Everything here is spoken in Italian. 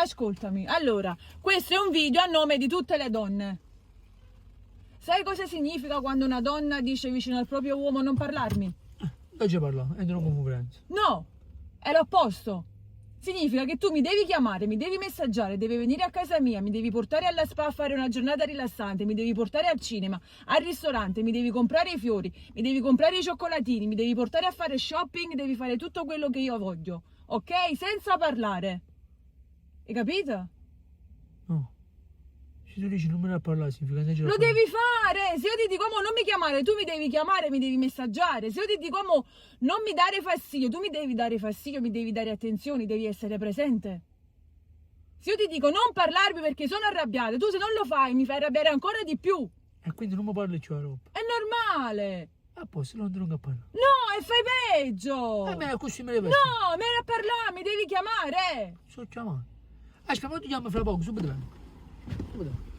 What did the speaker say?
ascoltami. Allora, questo è un video a nome di tutte le donne. Sai cosa significa quando una donna dice vicino al proprio uomo non parlarmi? Dai ci parla, entro in conferenza. No, è l'opposto. Significa che tu mi devi chiamare, mi devi messaggiare, devi venire a casa mia, mi devi portare alla spa a fare una giornata rilassante, mi devi portare al cinema, al ristorante, mi devi comprare i fiori, mi devi comprare i cioccolatini, mi devi portare a fare shopping, devi fare tutto quello che io voglio, ok? Senza parlare. Hai capito? No. Se tu dici non me ne parlare, significa che Lo devi fare! Se io ti dico non mi chiamare, tu mi devi chiamare, mi devi messaggiare. Se io ti dico non mi dare fastidio, tu mi devi dare fastidio, mi devi dare attenzione, devi essere presente. Se io ti dico non parlarmi perché sono arrabbiata, tu se non lo fai mi fai arrabbiare ancora di più. E quindi non mi parli più la roba. È normale. A posto, non devo parlare. No, e fai peggio. E me così me le vesti. No, me ne a parlare, mi devi chiamare. Sto chiamando. Aspetta, ma ti chiamo fra poco, subito vengo. Subito vengo.